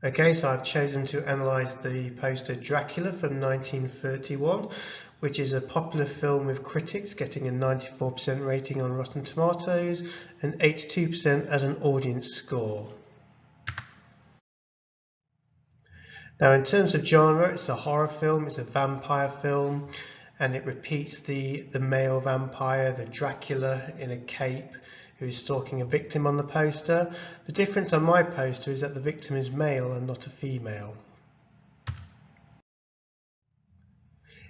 Okay, so I've chosen to analyse the poster Dracula from 1931, which is a popular film with critics getting a 94% rating on Rotten Tomatoes and 82% as an audience score. Now, in terms of genre, it's a horror film, it's a vampire film, and it repeats the male vampire, the Dracula in a cape, who is stalking a victim on the poster. The difference on my poster is that the victim is male and not a female.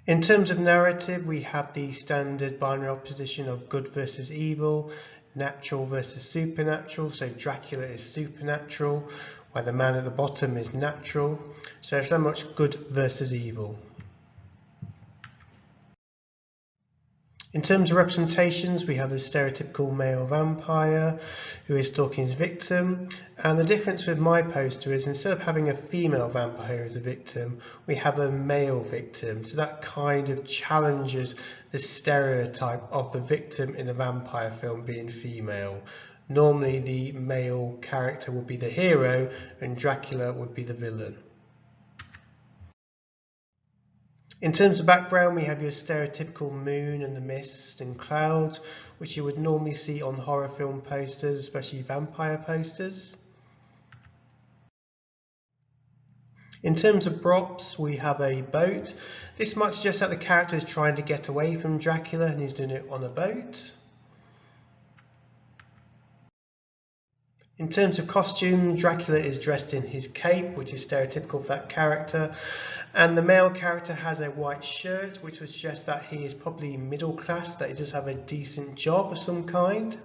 In terms of narrative, we have the standard binary opposition of good versus evil, natural versus supernatural. So Dracula is supernatural, while the man at the bottom is natural. So it's very much good versus evil. In terms of representations, we have the stereotypical male vampire who is stalking his victim, and the difference with my poster is instead of having a female vampire as a victim, we have a male victim. So that kind of challenges the stereotype of the victim in a vampire film being female. Normally the male character would be the hero and Dracula would be the villain. In terms of background, we have your stereotypical moon and the mist and clouds, which you would normally see on horror film posters, especially vampire posters. In terms of props, we have a boat. This might suggest that the character is trying to get away from Dracula and he's doing it on a boat. In terms of costume, Dracula is dressed in his cape, which is stereotypical for that character, and the male character has a white shirt, which would suggest that he is probably middle class, that he does have a decent job of some kind.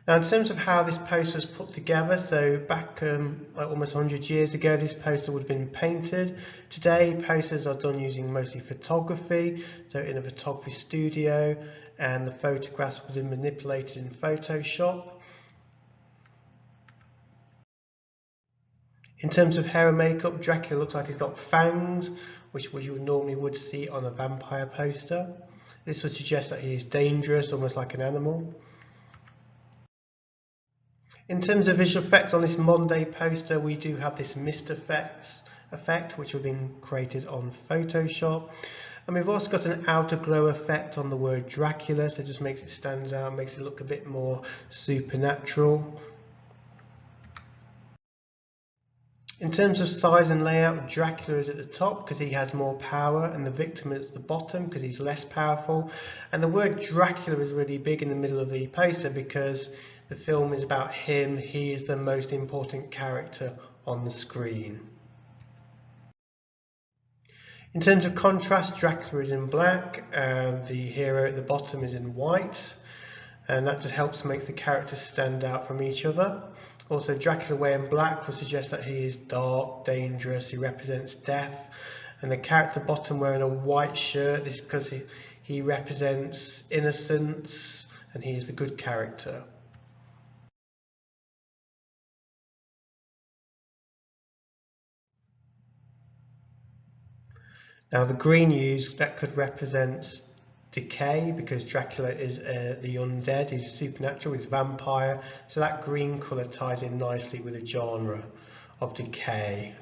Now, in terms of how this poster was put together, so back like almost 100 years ago, this poster would have been painted. Today, posters are done using mostly photography, so in a photography studio, and the photographs would have been manipulated in Photoshop. In terms of hair and makeup, Dracula looks like he's got fangs, which you normally would see on a vampire poster. This would suggest that he is dangerous, almost like an animal. In terms of visual effects on this modern day poster, we do have this mist effect, which would have been created on Photoshop. And we've also got an outer glow effect on the word Dracula, so it just makes it stand out, makes it look a bit more supernatural. In terms of size and layout, Dracula is at the top because he has more power, and the victim is at the bottom because he's less powerful. And the word Dracula is really big in the middle of the poster because the film is about him. He is the most important character on the screen. In terms of contrast, Dracula is in black and the hero at the bottom is in white, and that just helps make the characters stand out from each other. Also, Dracula wearing black will suggest that he is dark, dangerous, he represents death, and the character at the bottom wearing a white shirt, this is because he represents innocence and he is the good character. Now the green used, that could represent decay because Dracula is the undead, he's supernatural, he's vampire, so that green colour ties in nicely with the genre of decay.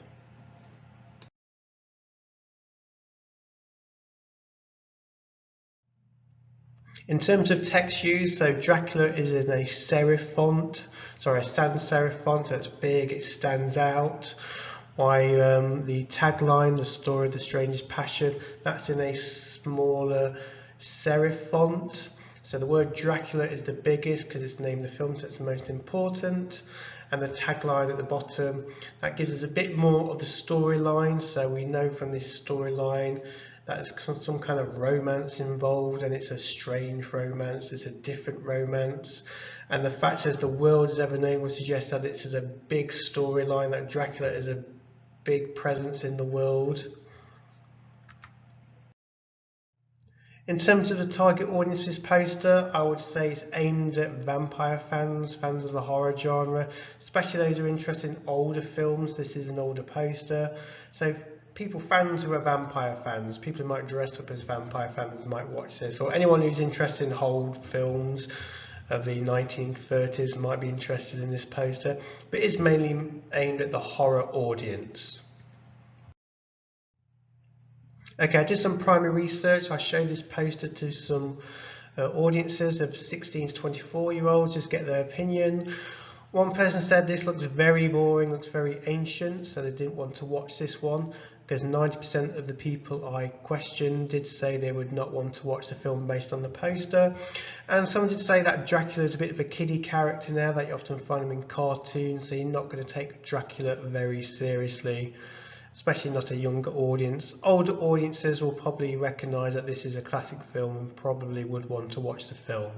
In terms of text used, so Dracula is in a serif font, sorry, a sans serif font, so it's big, it stands out. Why the tagline, the story of the strangest passion, that's in a smaller serif font. So the word Dracula is the biggest because it's the name of the film, so it's the most important. And the tagline at the bottom, that gives us a bit more of the storyline. So we know from this storyline that there's some kind of romance involved, and it's a strange romance, it's a different romance. And the fact that the world is ever known would suggest that this is a big storyline, that Dracula is a big presence in the world. In terms of the target audience for this poster, I would say it's aimed at vampire fans, fans of the horror genre, especially those who are interested in older films. This is an older poster, so fans who are vampire fans, people who might dress up as vampire fans might watch this, or anyone who's interested in old films, of the 1930s might be interested in this poster, but it's mainly aimed at the horror audience. Okay, I did some primary research. I showed this poster to some audiences of 16 to 24-year-olds, just get their opinion. One person said this looks very boring, looks very ancient, so they didn't want to watch this one, because 90% of the people I questioned did say they would not want to watch the film based on the poster. And some did say that Dracula is a bit of a kiddie character now, that you often find him in cartoons, so you're not going to take Dracula very seriously, especially not a younger audience. Older audiences will probably recognise that this is a classic film and probably would want to watch the film.